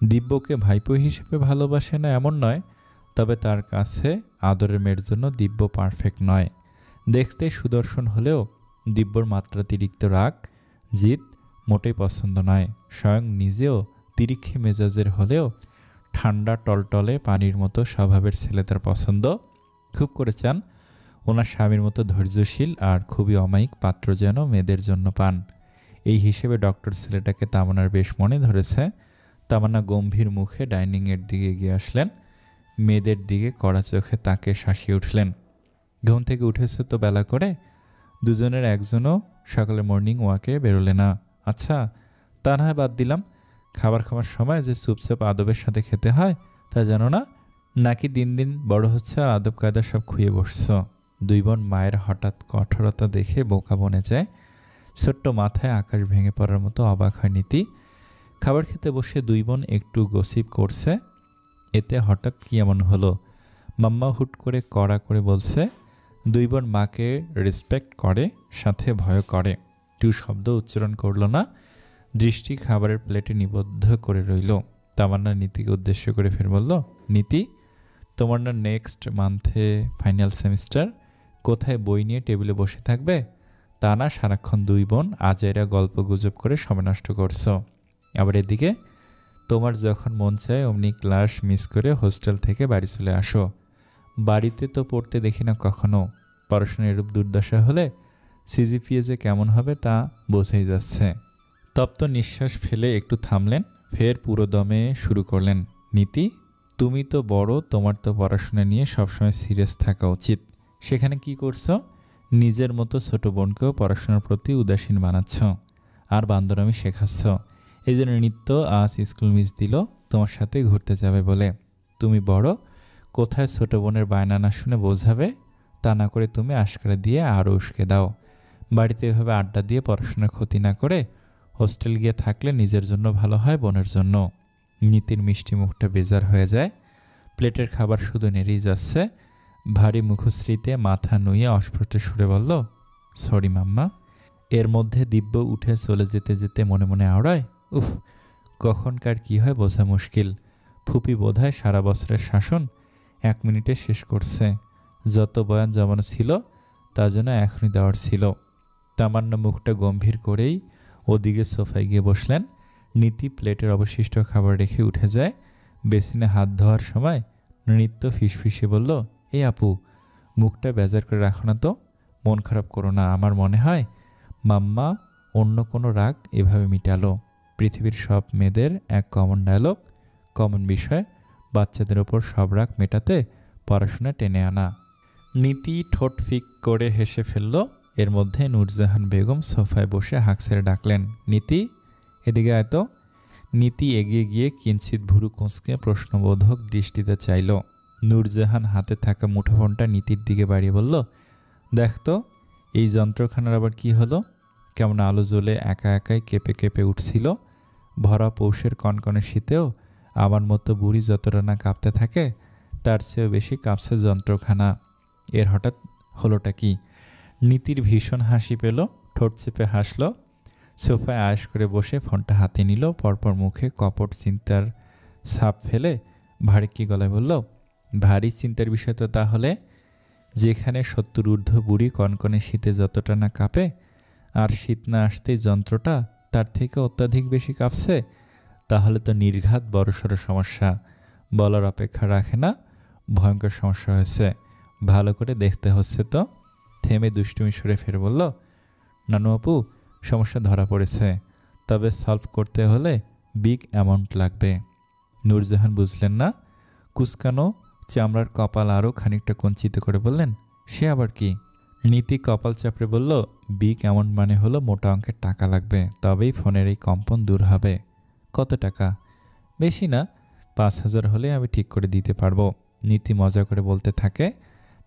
দিব্যকে ভাইপো হিসেবে ভালোবাসে না এমন নয়, তবে তার কাছে আদরের মেয়ের জন্য দিব্য পারফেক্ট নয়। দেখতে সুদর্শন হলেও দিব্যর মাত্রাতিরিক্ত রাগ জিদ মোটেই পছন্দ নয়। স্বয়ং নিজেও তিরিক্ষি মেজাজের হলেও ঠান্ডা টলটলে পানির মতো স্বভাবের ছেলে তার পছন্দ। খুব করে চান ওনার স্বামীর মতো ধৈর্যশীল আর খুবই অমায়িক পাত্র যেন মেয়েদের জন্য পান। এই হিসেবে ডক্টর ছেলেটাকে তামান্নার বেশ মনে ধরেছে। তামান্না গম্ভীর মুখে ডাইনিংয়ের দিকে এগিয়ে আসলেন। মেয়েদের দিকে কড়া চোখে তাকে শাসিয়ে উঠলেন। ঘুম থেকে উঠেছে তো বেলা করে, দুজনের একজনও সকালে মর্নিং ওয়াকে বেরোলে না। আচ্ছা, তা না হয় বাদ দিলাম, খাবার খাওয়ার সময় যে চুপচাপ আদবের সাথে খেতে হয় তা জানো না? নাকি দিন দিন বড় হচ্ছে আর আদব কায়দা সব খুঁয়ে বসছ? দুই বোন মায়ের হঠাৎ কঠোরতা দেখে বোকা বনে যায়। ছোট্ট মাথায় আকাশ ভেঙে পড়ার মতো অবাক হয় নীতি। খাবার খেতে বসে দুই বোন একটু গসিপ করছে। এতে হঠাৎ কি এমন হলো? মাম্মা হুট করে কড়া করে বলছে। দুই বোন মাকে রেসপেক্ট করে, সাথে ভয় করে। টু শব্দ উচ্চারণ করল না, দৃষ্টি খাবারের প্লেটে নিবদ্ধ করে রইল। তামান্না নীতিকে উদ্দেশ্য করে ফের বলল, নীতি, তোমার না নেক্সট মান্থে ফাইনাল সেমিস্টার, কোথায় বই নিয়ে টেবিলে বসে থাকবে? তা না সারাক্ষণ দুই বোন আজাইরা গল্প গুজব করে সময় নষ্ট করছো। আবার এদিকে তোমার যখন মন চায় অমনি ক্লাস মিস করে হোস্টেল থেকে বাড়ি চলে আসো। বাড়িতে তো পড়তে দেখি না কখনো। পড়াশোনার এরূপ দুর্দশা হলে সিজিপিএ যে কেমন হবে তা বোঝাই যাচ্ছে। তপ্ত নিঃশ্বাস ফেলে একটু থামলেন, ফের পুরো দমে শুরু করলেন। নীতি, তুমি তো বড়, তোমার তো পড়াশোনা নিয়ে সবসময় সিরিয়াস থাকা উচিত। সেখানে কি করছো? নিজের মতো ছোট বোনকেও পড়াশোনার প্রতি উদাসীন বানাচ্ছ আর বান্দরামি শেখাচ্ছ। এই জন্য নিত্য আজ স্কুল মিস দিল তোমার সাথে ঘুরতে যাবে বলে। তুমি বড়, কোথায় ছোট বোনের বায়না না শুনে বোঝাবে, তা না করে তুমি আশকারা দিয়ে আরও উস্কে দাও। বাড়িতে এভাবে আড্ডা দিয়ে পড়াশোনার ক্ষতি না করে হোস্টেল গিয়ে থাকলে নিজের জন্য ভালো হয়, বোনের জন্য। নীতির মিষ্টি মুখটা বেজার হয়ে যায়। প্লেটের খাবার শুধু নেড়েই যাচ্ছে। ভারী মুখশ্রীতে মাথা নুয়ে অস্ফুট সুরে বলল, সরি মাম্মা। এর মধ্যে দিব্য উঠে চলে যেতে যেতে মনে মনে আওড়ায়, উফ, কখনকার কি হয় বোঝা মুশকিল। ফুপি বোধহয় সারা বছরের শাসন 1 মিনিটে শেষ করছে। যত বয়ান জমানো ছিল তা যেন এখনই দেওয়ার ছিল। তামান্না মুখটা গম্ভীর করেই ওদিকে সোফায় গিয়ে বসলেন। নীতি প্লেটের অবশিষ্ট খাবার রেখে উঠে যায়। বেসিনে হাত ধোয়ার সময় নৃত্য ফিসফিসে বলল, এই আপু, মুখটা বেজার করে রাখো না তো, মন খারাপ করো না। আমার মনে হয় মাম্মা অন্য কোনো রাগ এভাবে মিটালো। পৃথিবীর সব মেয়েদের এক কমন ডায়লগ, কমন বিষয়, বাচ্চাদের ওপর সব রাগ মেটাতে পড়াশোনা টেনে আনা। নীতি ঠোঁট ফিক করে হেসে ফেলল। এর মধ্যে নূরজাহান বেগম সোফায় বসে হাঁক ছেড়ে ডাকলেন, নীতি, এদিকে আয় তো। নীতি এগিয়ে গিয়ে কিঞ্চিত ভুরু কুঁচকে প্রশ্নবোধক দৃষ্টিতে চাইল। নূরজাহান হাতে থাকা মুঠোফোনটা নীতির দিকে বাড়িয়ে বলল, দেখ তো এই যন্ত্রখানার আবার কি হলো? কেমন আলো জ্বলে একা একাই কেঁপে কেঁপে উঠছিল। ভরা পৌষের কনকনে শীতেও আমার মতো বুড়ি যতটা না কাঁপতে থাকে তার চেয়েও বেশি কাঁপছে যন্ত্রখানা। এর হঠাৎ হলোটা কি? নীতির ভীষণ হাসি পেল, ঠোঁট চেপে হাসল। সোফায় আয়েশ করে বসে ফোনটা হাতে নিল। পরপর মুখে কপট চিন্তার ছাপ ফেলে ভারী কি গলায় বলল, ভারী চিন্তার বিষয় তো তাহলে, যেখানে 70 ঊর্ধ্ব বুড়ি কনকনে শীতে যতটা না কাঁপে আর শীত না আসতেই যন্ত্রটা তার থেকে অত্যাধিক বেশি কাঁপছে, তাহলে তো নির্ঘাত বড়সড় সমস্যা, বলার অপেক্ষা রাখে না, ভয়ঙ্কর সমস্যা হয়েছে, ভালো করে দেখতে হচ্ছে তো। থেমে দুষ্টুমি সুরে ফের বলল, নানু আপু, সমস্যা ধরা পড়েছে, তবে সলভ করতে হলে বিগ অ্যামাউন্ট লাগবে। নূরজাহান বুঝলেন না। কুচকানো চামড়ার কপাল আরও খানিকটা কঞ্চিত করে বললেন, সে আবার কি? নীতি কপাল চাপড়ে বলল, বিগ অ্যামাউন্ট মানে হলো মোটা অঙ্কের টাকা লাগবে, তবেই ফোনের এই কম্পন দূর হবে। কত টাকা? বেশি না, 5,000 হলে আমি ঠিক করে দিতে পারবো। নীতি মজা করে বলতে থাকে।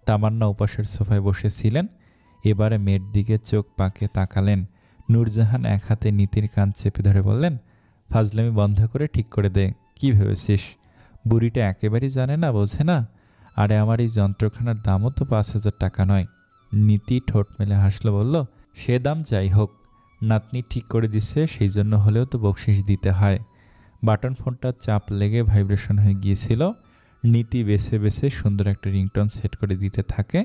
তামান্না উপাসের সোফায় বসেছিলেন। এবারে মেয়ের দিকে চোখ পাকে তাকালেন। নূরজাহান এক হাতে নীতির কান চেপে ধরে বললেন, ফাজলামি বন্ধ করে ঠিক করে দে। কি ভেবেছিস বুড়িটা একেবারেই জানে না, বোঝে না? আরে আমার এই যন্ত্রখানার দামও তো 5,000 টাকা নয়। নীতি ঠোঁট মেলে হাসলো, বলল, সে দাম যাই হোক, নাতনি ঠিক করে দিচ্ছে, সেই জন্য হলেও তো বকশিস দিতে হয়। বাটন ফোনটা চাপ লেগে ভাইব্রেশন হয়ে গিয়েছিল। নীতি বেছে বেছে সুন্দর একটা রিংটোন সেট করে দিতে থাকে।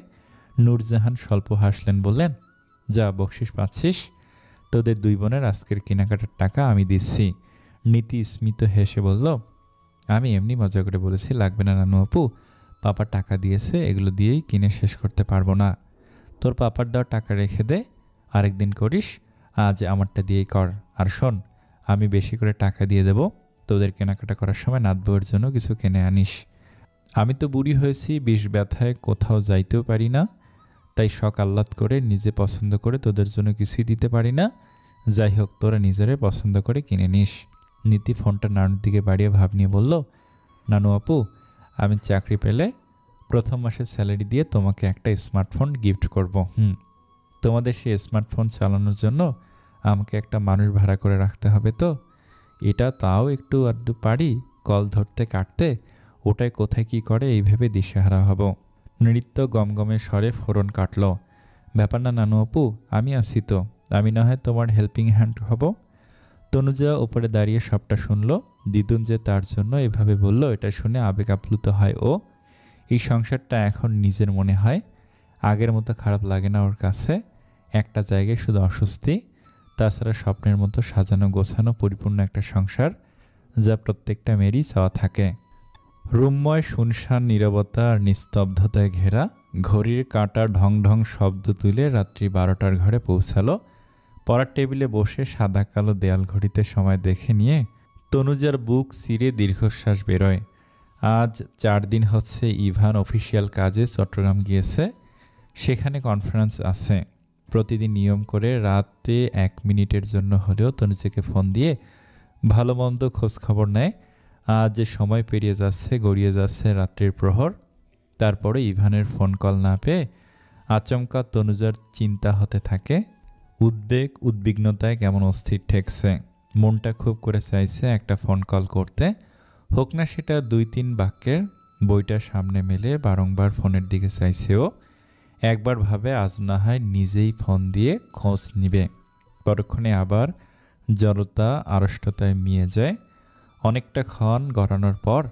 নূরজাহান স্বল্প হাসলেন, বললেন, যা বকশিস পাচ্ছিস, তোদের দুই বোনের আজকের কেনাকাটার টাকা আমি দিচ্ছি। নীতি স্মিত হেসে বলল, আমি এমনি মজা করে বলেছি, লাগবে না নানু আপু, পাপা টাকা দিয়েছে, এগুলো দিয়েই কিনে শেষ করতে পারবো না। তোর পাপার দেওয়া টাকা রেখে দে, আরেকদিন করিস, আজ আমারটা দিয়েই কর। আর শোন, আমি বেশি করে টাকা দিয়ে দেব, তোদের কেনাকাটা করার সময় নাত বউয়ের জন্য কিছু কিনে আনিস। আমি তো বুড়ি হয়েছি, বিষ ব্যথায় কোথাও যাইতেও পারি না, তাই শখ আহ্লাদ করে নিজে পছন্দ করে তোদের জন্য কিছুই দিতে পারি না। যাই হোক, তোরা নিজেরাই পছন্দ করে কিনে নিস। নীতি ফোনটা নানুর দিকে বাড়িয়ে ভাব নিয়ে বলল, নানু আপু, আমি চাকরি পেলে প্রথম মাসের স্যালারি দিয়ে তোমাকে একটা স্মার্টফোন গিফট করব। তোমাদের সেই স্মার্টফোন চালানোর জন্য আমাকে একটা মানুষ ভাড়া করে রাখতে হবে তো। এটা তাও একটু আধটু পারি, কল ধরতে কাটতে, ওটাই কোথায় কি করে এই ভেবে দিশেহারা হব। নৃত্য গমগমে স্বরে ফোরন কাটল, ব্যাপার না নানু আপু, আমি আছি তো, আমি না হয় তোমার হেল্পিং হ্যান্ড হব। তনুজা ওপরে দাঁড়িয়ে সবটা শুনল। দিদুন যে তার জন্য এভাবে বলল, এটা শুনে আবেগ আপ্লুত হয় ও। এই সংসারটা এখন নিজের মনে হয়, আগের মতো খারাপ লাগে না ওর কাছে। একটা জায়গায় শুধু অস্বস্তি, তাছাড়া স্বপ্নের মতো সাজানো গোছানো পরিপূর্ণ একটা সংসার, যা প্রত্যেকটা মেয়েরই চাওয়া থাকে। রুমময় শুনশান নীরবতা আর নিস্তব্ধতায় ঘেরা। ঘড়ির কাঁটা ঢং ঢং শব্দ তুলে রাত্রি 12টার ঘরে পৌঁছালো। পড়ার টেবিলে বসে সাদা কালো দেয়াল ঘড়িতে সময় দেখে নিয়ে তনুজার বুক চিরে দীর্ঘশ্বাস বেরোয়। আজ 4 দিন হচ্ছে ইভান অফিসিয়াল কাজে চট্টগ্রাম গিয়েছে। সেখানে কনফারেন্স আছে। প্রতিদিন নিয়ম করে রাতে 1 মিনিটের জন্য হলেও তনুজাকে ফোন দিয়ে ভালো মন্দ খোঁজখবর নেয়। আজ যে সময় পেরিয়ে যাচ্ছে, গড়িয়ে যাচ্ছে রাত্রির প্রহর। তারপরে ইভানের ফোন কল না পেয়ে আচমকা তনুজার চিন্তা হতে থাকে। উদ্বেগ উদ্বিগ্নতায় কেমন অস্থির ঠেকছে। মনটা খুব করে চাইছে একটা ফোন কল করতে, হোক না সেটা 2-3 বাক্যের। বইটা সামনে মেলে বারংবার ফোনের দিকে চাইছেও। একবার ভাবে আজ না হয় নিজেই ফোন দিয়ে খোঁজ নিবে। পরক্ষণে আবার জড়তা আড়ষ্টতায় মিয়ে যায়। অনেকটা ক্ষণ গড়ানোর পর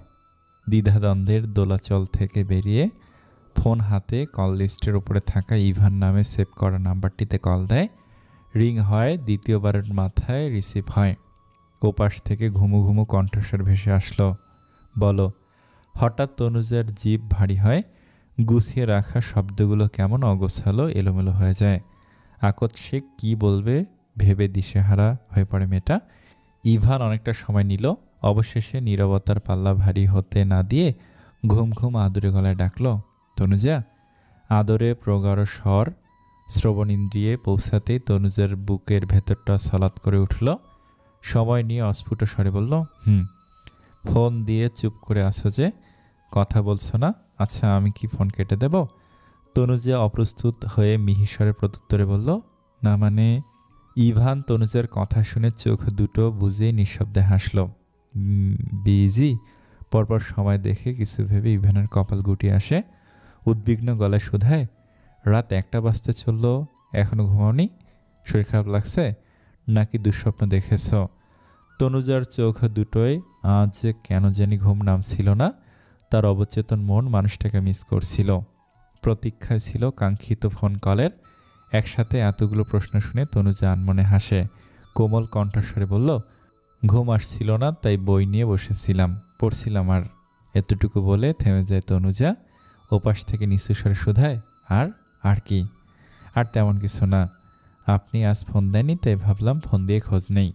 দ্বিধাদ্বন্দ্বের দোলাচল থেকে বেরিয়ে ফোন হাতে কল লিস্টের উপরে থাকা ইভান নামে সেভ করা নাম্বারটিতে কল দেয়। রিং হয়, দ্বিতীয়বারের মাথায় রিসিভ হয়। ওপাশ থেকে ঘুমু ঘুমু কণ্ঠস্বর ভেসে আসলো, বলো। হঠাৎ তনুজার জিভ ভারী হয়। গুছিয়ে রাখা শব্দগুলো কেমন অগোছালো, এলোমেলো হয়ে যায়। সে কী বলবে ভেবে দিশেহারা হয়ে পড়ে মেয়েটা। ইভান অনেকটা সময় নিল। অবশেষে নীরবতার পাল্লা ভারী হতে না দিয়ে ঘুম ঘুম আদুরে গলায় ডাকল, তনুজা। আদরে প্রগাঢ় স্বর শ্রবণ ইন্দ্রিয়ে পৌঁছাতেই তনুজার বুকের ভেতরটা সলাৎ করে উঠল। সময় নিয়ে অস্ফুট স্বরে বলল, ফোন দিয়ে চুপ করে আছো যে, কথা বলছো না? আচ্ছা, আমি কি ফোন কেটে দেব? তনুজা অপ্রস্তুত হয়ে মিহিস্বরে প্রত্যুত্তরে বলল, না মানে। ইভান তনুজার কথা শুনে চোখ দুটো বুঝে নিঃশব্দে হাসল। বিজি। পরপর সময় দেখে কিছু ভেবে ইভানের কপাল গুটিয়ে আসে। উদ্বিগ্ন গলায় শুধায়, রাত 1টা বাজতে চলল, এখনো ঘুমাওনি? শরীর খারাপ লাগছে নাকি দুঃস্বপ্ন দেখেছ? তনুজার চোখ দুটোয় আজ কেন জানি ঘুম নামছিল না। তার অবচেতন মন মানুষটাকে মিস করছিল। প্রতীক্ষায় ছিল কাঙ্ক্ষিত ফোন কলের। একসাথে এতগুলো প্রশ্ন শুনে তনুজা আনমনে হাসে। কোমল কণ্ঠস্বরে বলল, ঘুম আসছিল না, তাই বই নিয়ে বসেছিলাম, পড়ছিলাম। আর এতটুকু বলে থেমে যায় তনুজা। ওপাশ থেকে নিচু স্বরে শোধায়, আর আর কি? আর তেমন কিছু না। আপনি আজ ফোন দেননি, তাই ভাবলাম ফোন দিয়ে খোঁজ নেই।